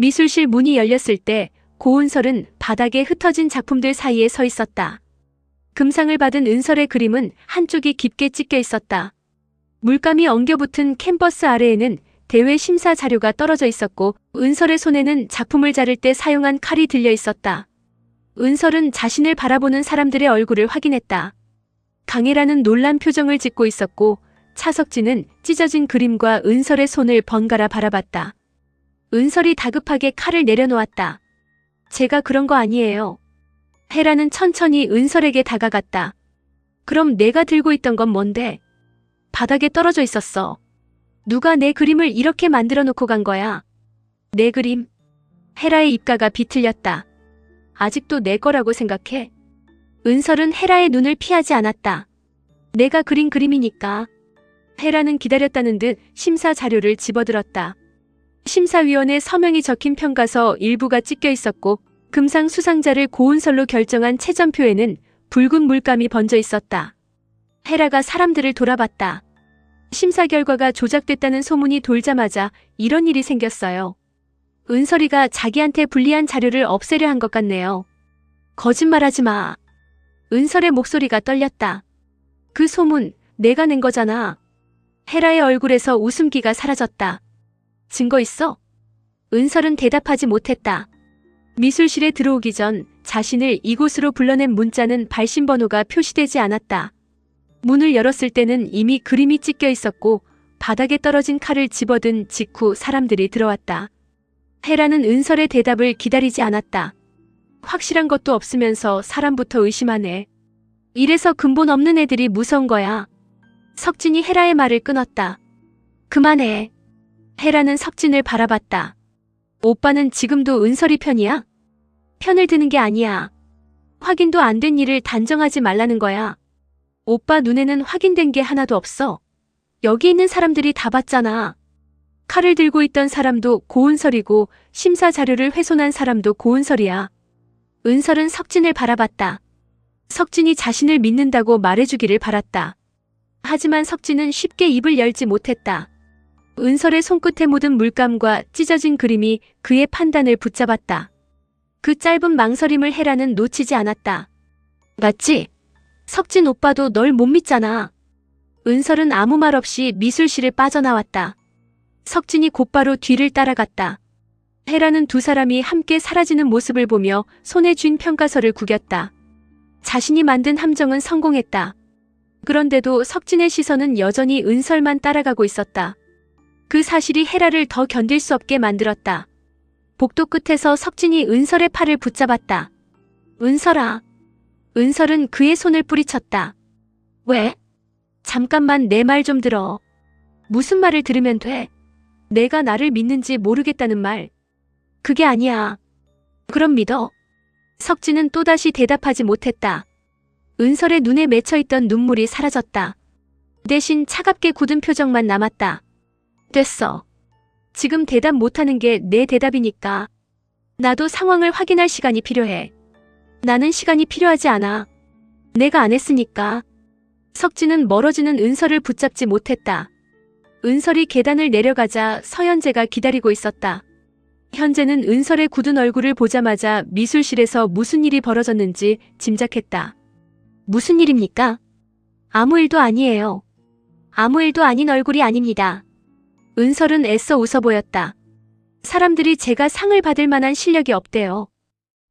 미술실 문이 열렸을 때 고은설은 바닥에 흩어진 작품들 사이에 서 있었다. 금상을 받은 은설의 그림은 한쪽이 깊게 찢겨 있었다. 물감이 엉겨붙은 캔버스 아래에는 대회 심사 자료가 떨어져 있었고 은설의 손에는 작품을 자를 때 사용한 칼이 들려 있었다. 은설은 자신을 바라보는 사람들의 얼굴을 확인했다. 강혜라는 놀란 표정을 짓고 있었고 차석진은 찢어진 그림과 은설의 손을 번갈아 바라봤다. 은설이 다급하게 칼을 내려놓았다. 제가 그런 거 아니에요. 혜라는 천천히 은설에게 다가갔다. 그럼 내가 들고 있던 건 뭔데? 바닥에 떨어져 있었어. 누가 내 그림을 이렇게 만들어 놓고 간 거야? 내 그림? 혜라의 입가가 비틀렸다. 아직도 내 거라고 생각해? 은설은 혜라의 눈을 피하지 않았다. 내가 그린 그림이니까. 혜라는 기다렸다는 듯 심사 자료를 집어들었다. 심사위원의 서명이 적힌 평가서 일부가 찢겨 있었고 금상 수상자를 고은설로 결정한 채점표에는 붉은 물감이 번져 있었다. 혜라가 사람들을 돌아봤다. 심사 결과가 조작됐다는 소문이 돌자마자 이런 일이 생겼어요. 은설이가 자기한테 불리한 자료를 없애려 한 것 같네요. 거짓말하지 마. 은설의 목소리가 떨렸다. 그 소문 내가 낸 거잖아. 혜라의 얼굴에서 웃음기가 사라졌다. 증거 있어? 은설은 대답하지 못했다. 미술실에 들어오기 전 자신을 이곳으로 불러낸 문자는 발신번호가 표시되지 않았다. 문을 열었을 때는 이미 그림이 찢겨 있었고 바닥에 떨어진 칼을 집어든 직후 사람들이 들어왔다. 혜라는 은설의 대답을 기다리지 않았다. 확실한 것도 없으면서 사람부터 의심하네. 이래서 근본 없는 애들이 무서운 거야. 석진이 혜라의 말을 끊었다. 그만해. 혜라는 석진을 바라봤다. 오빠는 지금도 은설이 편이야? 편을 드는 게 아니야. 확인도 안 된 일을 단정하지 말라는 거야. 오빠 눈에는 확인된 게 하나도 없어. 여기 있는 사람들이 다 봤잖아. 칼을 들고 있던 사람도 고은설이고 심사 자료를 훼손한 사람도 고은설이야. 은설은 석진을 바라봤다. 석진이 자신을 믿는다고 말해주기를 바랐다. 하지만 석진은 쉽게 입을 열지 못했다. 은설의 손끝에 묻은 물감과 찢어진 그림이 그의 판단을 붙잡았다. 그 짧은 망설임을 혜라는 놓치지 않았다. 맞지? 석진 오빠도 널 못 믿잖아. 은설은 아무 말 없이 미술실을 빠져나왔다. 석진이 곧바로 뒤를 따라갔다. 혜라는 두 사람이 함께 사라지는 모습을 보며 손에 쥔 평가서를 구겼다. 자신이 만든 함정은 성공했다. 그런데도 석진의 시선은 여전히 은설만 따라가고 있었다. 그 사실이 혜라를 더 견딜 수 없게 만들었다. 복도 끝에서 석진이 은설의 팔을 붙잡았다. 은설아. 은설은 그의 손을 뿌리쳤다. 왜? 잠깐만 내 말 좀 들어. 무슨 말을 들으면 돼? 내가 나를 믿는지 모르겠다는 말. 그게 아니야. 그럼 믿어. 석진은 또다시 대답하지 못했다. 은설의 눈에 맺혀있던 눈물이 사라졌다. 대신 차갑게 굳은 표정만 남았다. 됐어. 지금 대답 못하는 게 내 대답이니까. 나도 상황을 확인할 시간이 필요해. 나는 시간이 필요하지 않아. 내가 안 했으니까. 석진은 멀어지는 은설을 붙잡지 못했다. 은설이 계단을 내려가자 서현재가 기다리고 있었다. 현재는 은설의 굳은 얼굴을 보자마자 미술실에서 무슨 일이 벌어졌는지 짐작했다. 무슨 일입니까? 아무 일도 아니에요. 아무 일도 아닌 얼굴이 아닙니다. 은설은 애써 웃어 보였다. 사람들이 제가 상을 받을 만한 실력이 없대요.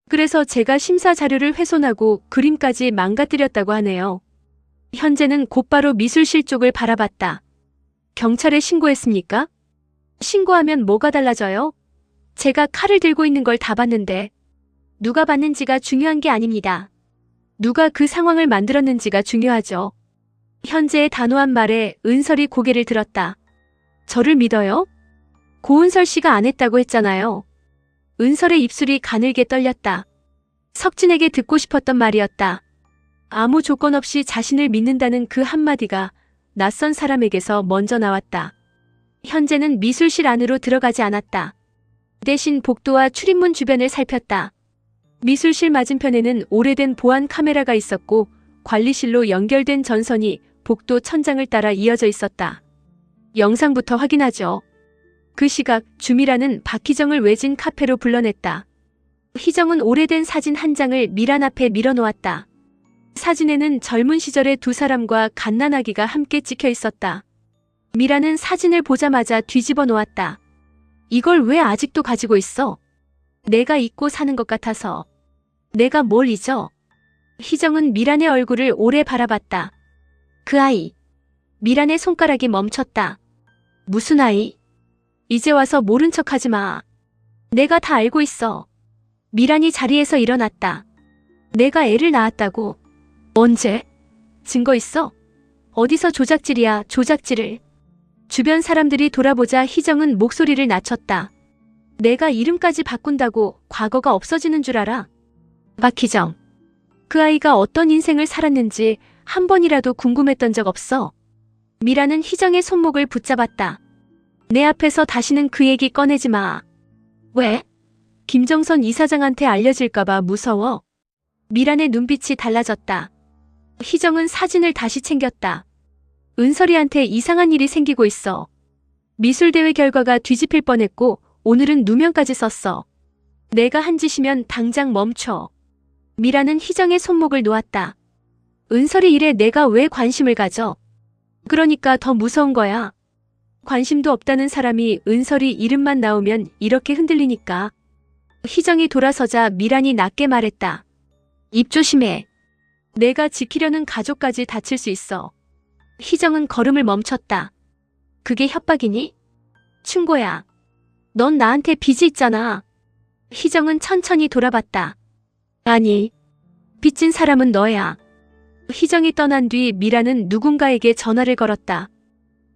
그래서 제가 심사 자료를 훼손하고 그림까지 망가뜨렸다고 하네요. 현재는 곧바로 미술실 쪽을 바라봤다. 경찰에 신고했습니까? 신고하면 뭐가 달라져요? 제가 칼을 들고 있는 걸 다 봤는데. 누가 봤는지가 중요한 게 아닙니다. 누가 그 상황을 만들었는지가 중요하죠. 현재의 단호한 말에 은설이 고개를 들었다. 저를 믿어요? 고은설 씨가 안 했다고 했잖아요. 은설의 입술이 가늘게 떨렸다. 석진에게 듣고 싶었던 말이었다. 아무 조건 없이 자신을 믿는다는 그 한마디가 낯선 사람에게서 먼저 나왔다. 현재는 미술실 안으로 들어가지 않았다. 대신 복도와 출입문 주변을 살폈다. 미술실 맞은편에는 오래된 보안 카메라가 있었고 관리실로 연결된 전선이 복도 천장을 따라 이어져 있었다. 영상부터 확인하죠. 그 시각 주미라는 박희정을 외진 카페로 불러냈다. 희정은 오래된 사진 한 장을 미란 앞에 밀어놓았다. 사진에는 젊은 시절의 두 사람과 갓난아기가 함께 찍혀 있었다. 미란은 사진을 보자마자 뒤집어 놓았다. 이걸 왜 아직도 가지고 있어? 내가 잊고 사는 것 같아서. 내가 뭘 잊어? 희정은 미란의 얼굴을 오래 바라봤다. 그 아이. 미란의 손가락이 멈췄다. 무슨 아이? 이제 와서 모른 척하지 마. 내가 다 알고 있어. 미란이 자리에서 일어났다. 내가 애를 낳았다고. 언제? 증거 있어? 어디서 조작질이야, 조작질을. 주변 사람들이 돌아보자 희정은 목소리를 낮췄다. 내가 이름까지 바꾼다고 과거가 없어지는 줄 알아? 박희정. 그 아이가 어떤 인생을 살았는지 한 번이라도 궁금했던 적 없어? 미라는 희정의 손목을 붙잡았다. 내 앞에서 다시는 그 얘기 꺼내지 마. 왜? 김정선 이사장한테 알려질까봐 무서워. 미란의 눈빛이 달라졌다. 희정은 사진을 다시 챙겼다. 은설이한테 이상한 일이 생기고 있어. 미술대회 결과가 뒤집힐 뻔했고 오늘은 누명까지 썼어. 내가 한 짓이면 당장 멈춰. 미라는 희정의 손목을 놓았다. 은설이 일에 내가 왜 관심을 가져? 그러니까 더 무서운 거야. 관심도 없다는 사람이 은설이 이름만 나오면 이렇게 흔들리니까. 희정이 돌아서자 미란이 낮게 말했다. 입 조심해. 내가 지키려는 가족까지 다칠 수 있어. 희정은 걸음을 멈췄다. 그게 협박이니? 충고야. 넌 나한테 빚이 있잖아. 희정은 천천히 돌아봤다. 아니, 빚진 사람은 너야. 희정이 떠난 뒤 미라는 누군가에게 전화를 걸었다.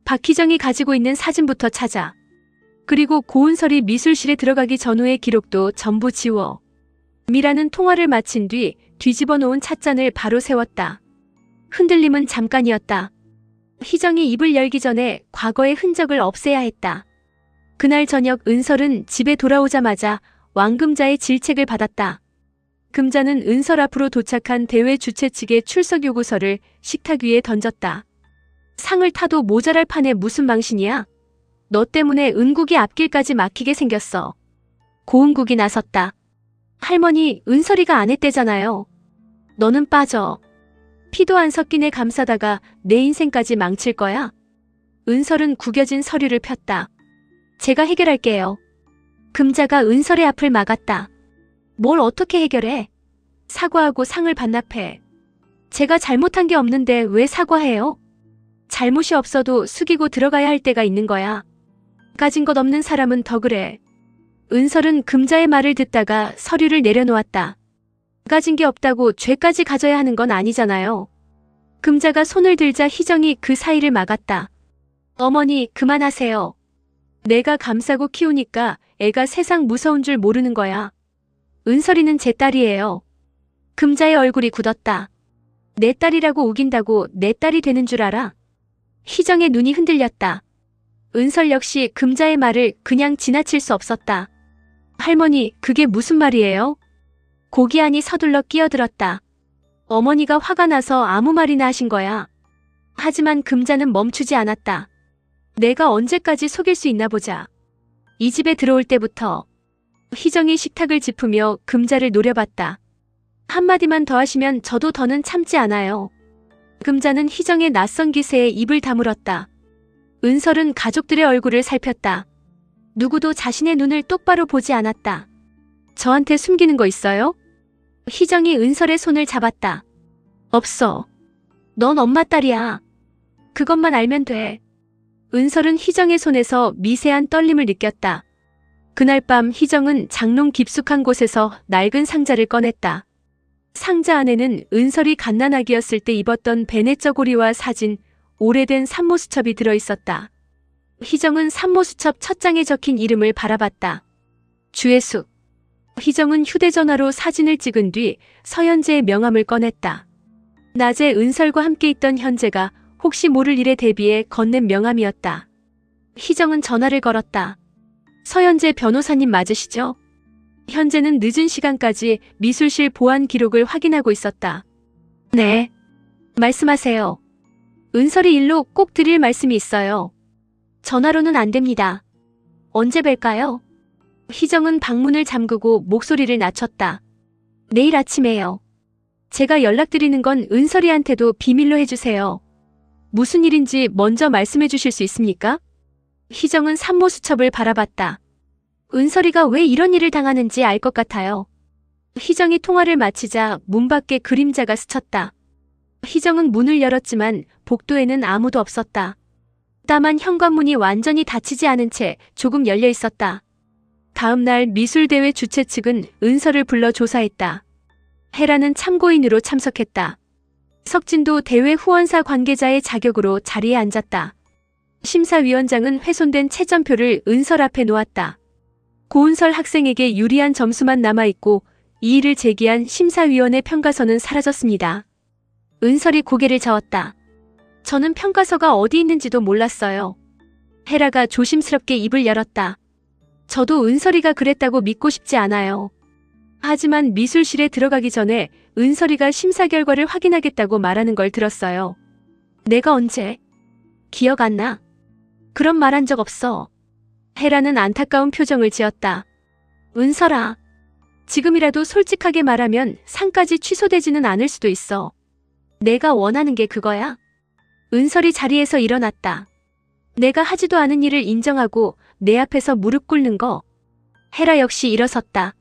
박희정이 가지고 있는 사진부터 찾아. 그리고 고은설이 미술실에 들어가기 전후의 기록도 전부 지워. 미라는 통화를 마친 뒤 뒤집어 놓은 찻잔을 바로 세웠다. 흔들림은 잠깐이었다. 희정이 입을 열기 전에 과거의 흔적을 없애야 했다. 그날 저녁 은설은 집에 돌아오자마자 왕금자의 질책을 받았다. 금자는 은설 앞으로 도착한 대회 주최 측의 출석 요구서를 식탁 위에 던졌다. 상을 타도 모자랄 판에 무슨 망신이야? 너 때문에 은국이 앞길까지 막히게 생겼어. 고은국이 나섰다. 할머니, 은설이가 안 했대잖아요. 너는 빠져. 피도 안 섞인 애 감싸다가 내 인생까지 망칠 거야? 은설은 구겨진 서류를 폈다. 제가 해결할게요. 금자가 은설의 앞을 막았다. 뭘 어떻게 해결해? 사과하고 상을 반납해. 제가 잘못한 게 없는데 왜 사과해요? 잘못이 없어도 숙이고 들어가야 할 때가 있는 거야. 가진 것 없는 사람은 더 그래. 은설은 금자의 말을 듣다가 서류를 내려놓았다. 가진 게 없다고 죄까지 가져야 하는 건 아니잖아요. 금자가 손을 들자 희정이 그 사이를 막았다. 어머니, 그만하세요. 내가 감싸고 키우니까 애가 세상 무서운 줄 모르는 거야. 은설이는 제 딸이에요. 금자의 얼굴이 굳었다. 내 딸이라고 우긴다고 내 딸이 되는 줄 알아? 희정의 눈이 흔들렸다. 은설 역시 금자의 말을 그냥 지나칠 수 없었다. 할머니, 그게 무슨 말이에요? 고기안이 서둘러 끼어들었다. 어머니가 화가 나서 아무 말이나 하신 거야. 하지만 금자는 멈추지 않았다. 내가 언제까지 속일 수 있나 보자. 이 집에 들어올 때부터. 희정이 식탁을 짚으며 금자를 노려봤다. 한마디만 더 하시면 저도 더는 참지 않아요. 금자는 희정의 낯선 기세에 입을 다물었다. 은설은 가족들의 얼굴을 살폈다. 누구도 자신의 눈을 똑바로 보지 않았다. 저한테 숨기는 거 있어요? 희정이 은설의 손을 잡았다. 없어. 넌 엄마 딸이야. 그것만 알면 돼. 은설은 희정의 손에서 미세한 떨림을 느꼈다. 그날 밤 희정은 장롱 깊숙한 곳에서 낡은 상자를 꺼냈다. 상자 안에는 은설이 갓난아기였을 때 입었던 베네쩌고리와 사진, 오래된 산모수첩이 들어있었다. 희정은 산모수첩 첫 장에 적힌 이름을 바라봤다. 주혜숙. 희정은 휴대전화로 사진을 찍은 뒤 서현재의 명함을 꺼냈다. 낮에 은설과 함께 있던 현재가 혹시 모를 일에 대비해 건넨 명함이었다. 희정은 전화를 걸었다. 서현재 변호사님 맞으시죠? 현재는 늦은 시간까지 미술실 보안 기록을 확인하고 있었다. 네. 말씀하세요. 은설이 일로 꼭 드릴 말씀이 있어요. 전화로는 안 됩니다. 언제 뵐까요? 희정은 방문을 잠그고 목소리를 낮췄다. 내일 아침에요. 제가 연락드리는 건 은설이한테도 비밀로 해주세요. 무슨 일인지 먼저 말씀해 주실 수 있습니까? 희정은 산모수첩을 바라봤다. 은설이가 왜 이런 일을 당하는지 알 것 같아요. 희정이 통화를 마치자 문 밖에 그림자가 스쳤다. 희정은 문을 열었지만 복도에는 아무도 없었다. 다만 현관문이 완전히 닫히지 않은 채 조금 열려 있었다. 다음 날 미술대회 주최 측은 은설을 불러 조사했다. 혜라는 참고인으로 참석했다. 석진도 대회 후원사 관계자의 자격으로 자리에 앉았다. 심사위원장은 훼손된 채점표를 은설 앞에 놓았다. 고은설 학생에게 유리한 점수만 남아있고 이의를 제기한 심사위원의 평가서는 사라졌습니다. 은설이 고개를 저었다. 저는 평가서가 어디 있는지도 몰랐어요. 혜라가 조심스럽게 입을 열었다. 저도 은설이가 그랬다고 믿고 싶지 않아요. 하지만 미술실에 들어가기 전에 은설이가 심사 결과를 확인하겠다고 말하는 걸 들었어요. 내가 언제? 기억 안 나? 그런 말 한 적 없어. 혜라는 안타까운 표정을 지었다. 은설아, 지금이라도 솔직하게 말하면 상까지 취소되지는 않을 수도 있어. 내가 원하는 게 그거야? 은설이 자리에서 일어났다. 내가 하지도 않은 일을 인정하고 내 앞에서 무릎 꿇는 거. 혜라 역시 일어섰다.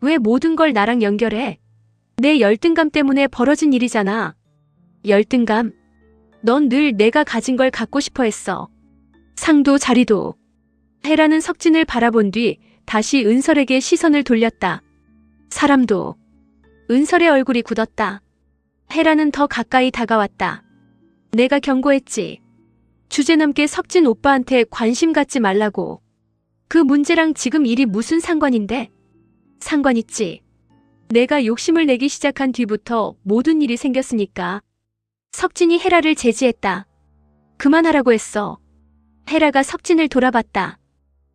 왜 모든 걸 나랑 연결해? 내 열등감 때문에 벌어진 일이잖아. 열등감? 넌 늘 내가 가진 걸 갖고 싶어 했어. 상도 자리도. 혜라는 석진을 바라본 뒤 다시 은설에게 시선을 돌렸다. 사람도. 은설의 얼굴이 굳었다. 혜라는 더 가까이 다가왔다. 내가 경고했지. 주제넘게 석진 오빠한테 관심 갖지 말라고. 그 문제랑 지금 일이 무슨 상관인데? 상관 있지. 내가 욕심을 내기 시작한 뒤부터 모든 일이 생겼으니까. 석진이 혜라를 제지했다. 그만하라고 했어. 혜라가 석진을 돌아봤다.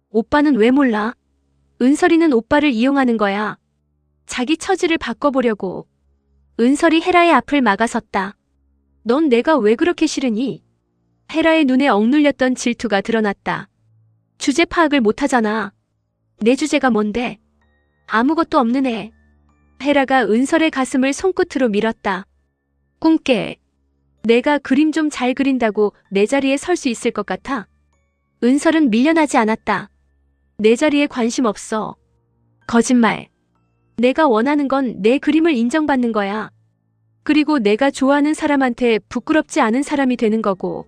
오빠는 왜 몰라? 은설이는 오빠를 이용하는 거야. 자기 처지를 바꿔보려고. 은설이 혜라의 앞을 막아섰다. 넌 내가 왜 그렇게 싫으니? 혜라의 눈에 억눌렸던 질투가 드러났다. 주제 파악을 못하잖아. 내 주제가 뭔데? 아무것도 없는 애. 혜라가 은설의 가슴을 손끝으로 밀었다. 꿈깨. 내가 그림 좀 잘 그린다고 내 자리에 설 수 있을 것 같아? 은설은 밀려나지 않았다. 내 자리에 관심 없어. 거짓말. 내가 원하는 건 내 그림을 인정받는 거야. 그리고 내가 좋아하는 사람한테 부끄럽지 않은 사람이 되는 거고.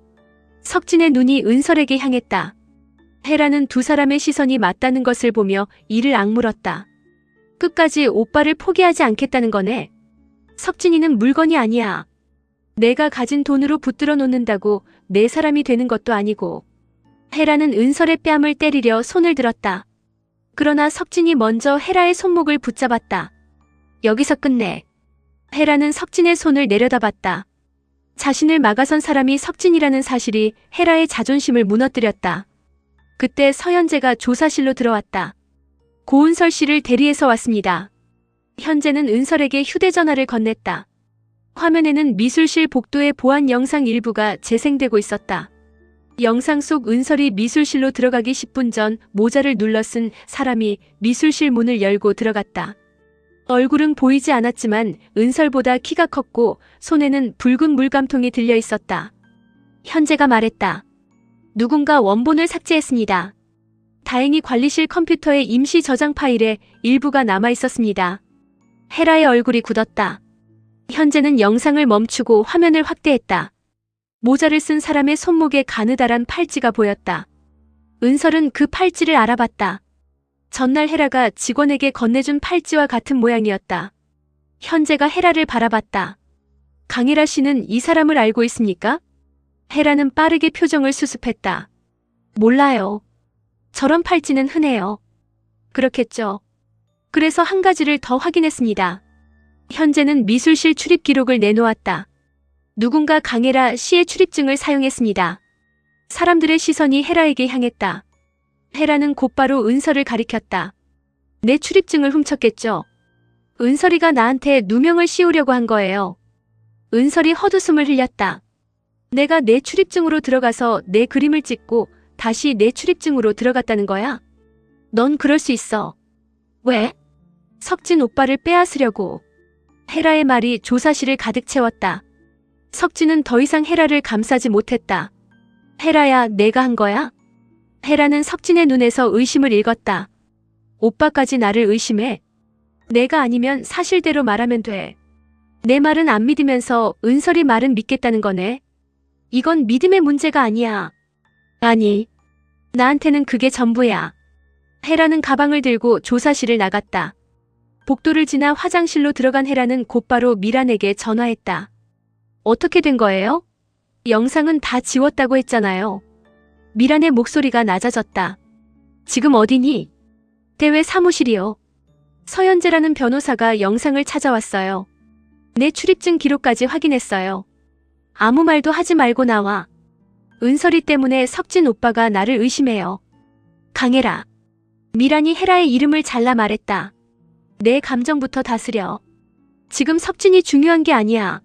석진의 눈이 은설에게 향했다. 혜라는 두 사람의 시선이 맞다는 것을 보며 이를 악물었다. 끝까지 오빠를 포기하지 않겠다는 거네. 석진이는 물건이 아니야. 내가 가진 돈으로 붙들어 놓는다고 내 사람이 되는 것도 아니고. 혜라는 은설의 뺨을 때리려 손을 들었다. 그러나 석진이 먼저 혜라의 손목을 붙잡았다. 여기서 끝내. 혜라는 석진의 손을 내려다봤다. 자신을 막아선 사람이 석진이라는 사실이 혜라의 자존심을 무너뜨렸다. 그때 서현재가 조사실로 들어왔다. 고은설 씨를 대리해서 왔습니다. 현재는 은설에게 휴대전화를 건넸다. 화면에는 미술실 복도의 보안 영상 일부가 재생되고 있었다. 영상 속 은설이 미술실로 들어가기 10분 전 모자를 눌러 쓴 사람이 미술실 문을 열고 들어갔다. 얼굴은 보이지 않았지만 은설보다 키가 컸고 손에는 붉은 물감통이 들려 있었다. 현재가 말했다. 누군가 원본을 삭제했습니다. 다행히 관리실 컴퓨터의 임시 저장 파일에 일부가 남아 있었습니다. 혜라의 얼굴이 굳었다. 현재는 영상을 멈추고 화면을 확대했다. 모자를 쓴 사람의 손목에 가느다란 팔찌가 보였다. 은설은 그 팔찌를 알아봤다. 전날 혜라가 직원에게 건네준 팔찌와 같은 모양이었다. 현재가 혜라를 바라봤다. 강혜라 씨는 이 사람을 알고 있습니까? 혜라는 빠르게 표정을 수습했다. 몰라요. 저런 팔찌는 흔해요. 그렇겠죠. 그래서 한 가지를 더 확인했습니다. 현재는 미술실 출입 기록을 내놓았다. 누군가 강혜라 씨의 출입증을 사용했습니다. 사람들의 시선이 혜라에게 향했다. 혜라는 곧바로 은설을 가리켰다. 내 출입증을 훔쳤겠죠. 은설이가 나한테 누명을 씌우려고 한 거예요. 은설이 헛웃음을 흘렸다. 내가 내 출입증으로 들어가서 내 그림을 찍고 다시 내 출입증으로 들어갔다는 거야? 넌 그럴 수 있어. 왜? 석진 오빠를 빼앗으려고. 헤라의 말이 조사실을 가득 채웠다. 석진은 더 이상 헤라를 감싸지 못했다. 헤라야, 내가 한 거야? 헤라는 석진의 눈에서 의심을 읽었다. 오빠까지 나를 의심해? 내가 아니면 사실대로 말하면 돼. 내 말은 안 믿으면서 은설이 말은 믿겠다는 거네. 이건 믿음의 문제가 아니야. 아니, 나한테는 그게 전부야. 헤라는 가방을 들고 조사실을 나갔다. 복도를 지나 화장실로 들어간 헤라는 곧바로 미란에게 전화했다. 어떻게 된 거예요? 영상은 다 지웠다고 했잖아요. 미란의 목소리가 낮아졌다. 지금 어디니? 대외 사무실이요. 서현재라는 변호사가 영상을 찾아왔어요. 내 출입증 기록까지 확인했어요. 아무 말도 하지 말고 나와. 은설이 때문에 석진 오빠가 나를 의심해요. 강해라. 미란이 헤라의 이름을 잘라 말했다. 내 감정부터 다스려. 지금 석진이 중요한 게 아니야.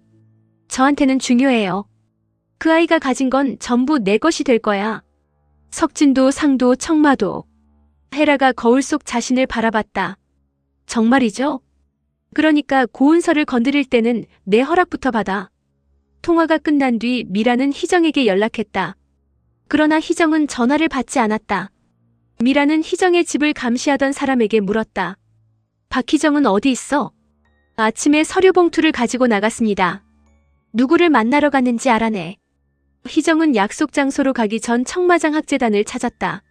저한테는 중요해요. 그 아이가 가진 건 전부 내 것이 될 거야. 석진도 상도 청마도. 헤라가 거울 속 자신을 바라봤다. 정말이죠? 그러니까 고은설을 건드릴 때는 내 허락부터 받아. 통화가 끝난 뒤 미라는 희정에게 연락했다. 그러나 희정은 전화를 받지 않았다. 미라는 희정의 집을 감시하던 사람에게 물었다. 박희정은 어디 있어? 아침에 서류 봉투를 가지고 나갔습니다. 누구를 만나러 갔는지 알아내. 희정은 약속 장소로 가기 전 청마장 학재단을 찾았다.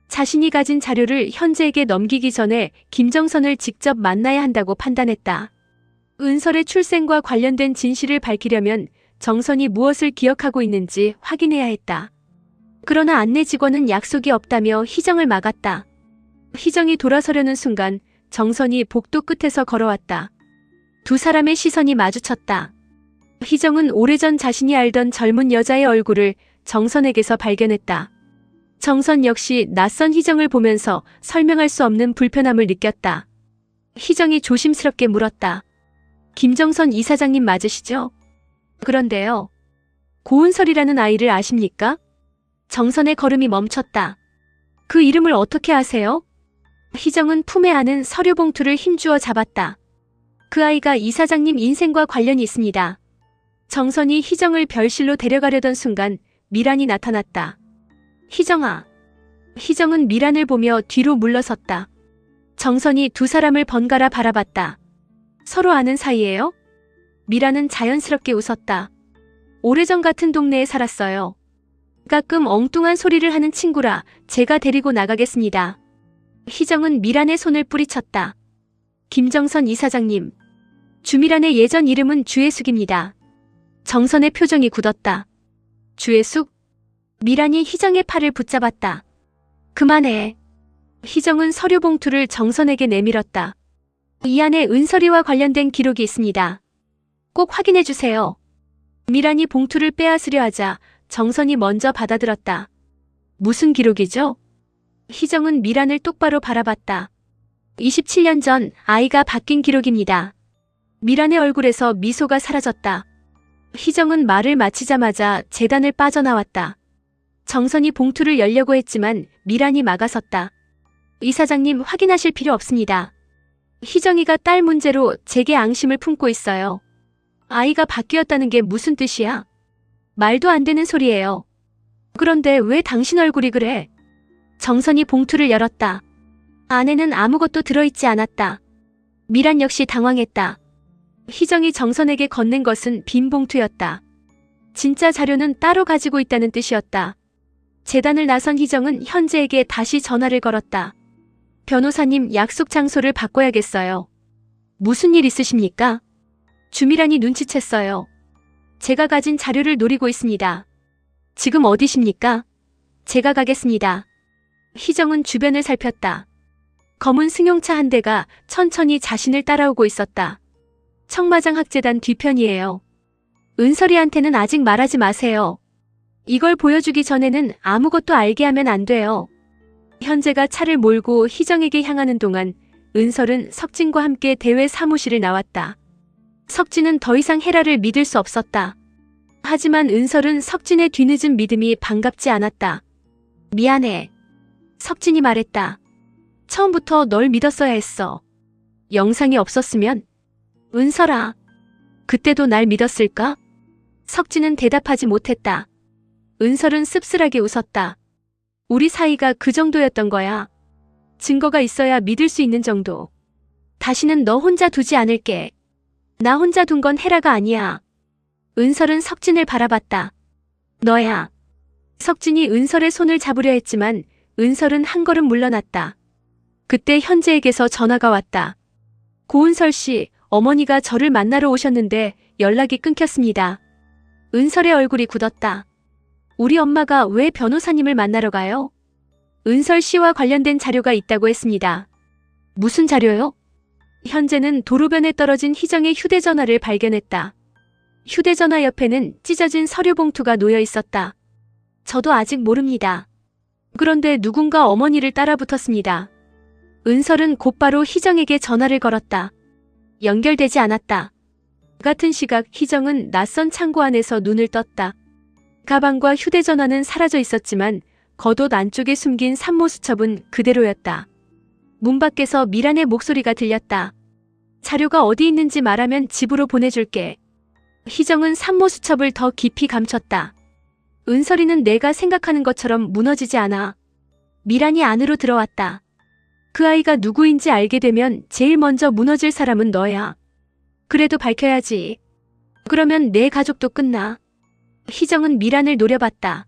자신이 가진 자료를 현재에게 넘기기 전에 김정선을 직접 만나야 한다고 판단했다. 은설의 출생과 관련된 진실을 밝히려면 정선이 무엇을 기억하고 있는지 확인해야 했다. 그러나 안내 직원은 약속이 없다며 희정을 막았다. 희정이 돌아서려는 순간 정선이 복도 끝에서 걸어왔다. 두 사람의 시선이 마주쳤다. 희정은 오래전 자신이 알던 젊은 여자의 얼굴을 정선에게서 발견했다. 정선 역시 낯선 희정을 보면서 설명할 수 없는 불편함을 느꼈다. 희정이 조심스럽게 물었다. 김정선 이사장님 맞으시죠? 그런데요. 고은설이라는 아이를 아십니까? 정선의 걸음이 멈췄다. 그 이름을 어떻게 아세요? 희정은 품에 안은 서류 봉투를 힘주어 잡았다. 그 아이가 이사장님 인생과 관련이 있습니다. 정선이 희정을 별실로 데려가려던 순간 미란이 나타났다. 희정아. 희정은 미란을 보며 뒤로 물러섰다. 정선이 두 사람을 번갈아 바라봤다. 서로 아는 사이예요? 미란은 자연스럽게 웃었다. 오래전 같은 동네에 살았어요. 가끔 엉뚱한 소리를 하는 친구라 제가 데리고 나가겠습니다. 희정은 미란의 손을 뿌리쳤다. 김정선 이사장님. 주미란의 예전 이름은 주혜숙입니다. 정선의 표정이 굳었다. 주혜숙? 미란이 희정의 팔을 붙잡았다. 그만해. 희정은 서류 봉투를 정선에게 내밀었다. 이 안에 은설이와 관련된 기록이 있습니다. 꼭 확인해 주세요. 미란이 봉투를 빼앗으려 하자 정선이 먼저 받아들었다. 무슨 기록이죠? 희정은 미란을 똑바로 바라봤다. 27년 전 아이가 바뀐 기록입니다. 미란의 얼굴에서 미소가 사라졌다. 희정은 말을 마치자마자 재단을 빠져나왔다. 정선이 봉투를 열려고 했지만 미란이 막아섰다. 이사장님 확인하실 필요 없습니다. 희정이가 딸 문제로 제게 앙심을 품고 있어요. 아이가 바뀌었다는 게 무슨 뜻이야? 말도 안 되는 소리예요. 그런데 왜 당신 얼굴이 그래? 정선이 봉투를 열었다. 안에는 아무것도 들어있지 않았다. 미란 역시 당황했다. 희정이 정선에게 건넨 것은 빈 봉투였다. 진짜 자료는 따로 가지고 있다는 뜻이었다. 재단을 나선 희정은 현재에게 다시 전화를 걸었다. 변호사님, 약속 장소를 바꿔야겠어요. 무슨 일 있으십니까? 주미란이 눈치챘어요. 제가 가진 자료를 노리고 있습니다. 지금 어디십니까? 제가 가겠습니다. 희정은 주변을 살폈다. 검은 승용차 한 대가 천천히 자신을 따라오고 있었다. 청마장 학재단 뒤편이에요. 은설이한테는 아직 말하지 마세요. 이걸 보여주기 전에는 아무것도 알게 하면 안 돼요. 현재가 차를 몰고 희정에게 향하는 동안 은설은 석진과 함께 대회 사무실을 나왔다. 석진은 더 이상 헤라를 믿을 수 없었다. 하지만 은설은 석진의 뒤늦은 믿음이 반갑지 않았다. 미안해. 석진이 말했다. 처음부터 널 믿었어야 했어. 영상이 없었으면. 은설아. 그때도 날 믿었을까? 석진은 대답하지 못했다. 은설은 씁쓸하게 웃었다. 우리 사이가 그 정도였던 거야. 증거가 있어야 믿을 수 있는 정도. 다시는 너 혼자 두지 않을게. 나 혼자 둔 건 헤라가 아니야. 은설은 석진을 바라봤다. 너야. 석진이 은설의 손을 잡으려 했지만 은설은 한 걸음 물러났다. 그때 현재에게서 전화가 왔다. 고은설 씨, 어머니가 저를 만나러 오셨는데 연락이 끊겼습니다. 은설의 얼굴이 굳었다. 우리 엄마가 왜 변호사님을 만나러 가요? 은설 씨와 관련된 자료가 있다고 했습니다. 무슨 자료요? 현재는 도로변에 떨어진 희정의 휴대전화를 발견했다. 휴대전화 옆에는 찢어진 서류 봉투가 놓여 있었다. 저도 아직 모릅니다. 그런데 누군가 어머니를 따라붙었습니다. 은설은 곧바로 희정에게 전화를 걸었다. 연결되지 않았다. 같은 시각 희정은 낯선 창고 안에서 눈을 떴다. 가방과 휴대전화는 사라져 있었지만 겉옷 안쪽에 숨긴 산모수첩은 그대로였다. 문 밖에서 미란의 목소리가 들렸다. 자료가 어디 있는지 말하면 집으로 보내줄게. 희정은 산모수첩을 더 깊이 감췄다. 은설이는 내가 생각하는 것처럼 무너지지 않아. 미란이 안으로 들어왔다. 그 아이가 누구인지 알게 되면 제일 먼저 무너질 사람은 너야. 그래도 밝혀야지. 그러면 내 가족도 끝나. 희정은 미란을 노려봤다.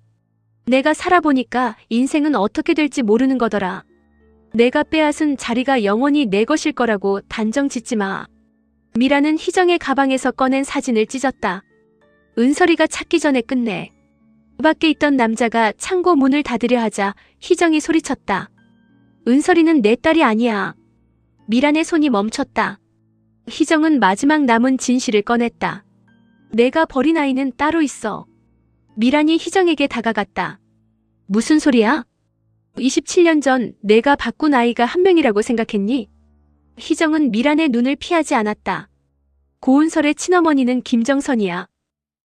내가 살아보니까 인생은 어떻게 될지 모르는 거더라. 내가 빼앗은 자리가 영원히 내 것일 거라고 단정 짓지 마. 미란은 희정의 가방에서 꺼낸 사진을 찢었다. 은설이가 찾기 전에 끝내. 밖에 있던 남자가 창고 문을 닫으려 하자 희정이 소리쳤다. 은설이는 내 딸이 아니야. 미란의 손이 멈췄다. 희정은 마지막 남은 진실을 꺼냈다. 내가 버린 아이는 따로 있어. 미란이 희정에게 다가갔다. 무슨 소리야? 27년 전 내가 바꾼 아이가 한 명이라고 생각했니? 희정은 미란의 눈을 피하지 않았다. 고은설의 친어머니는 김정선이야.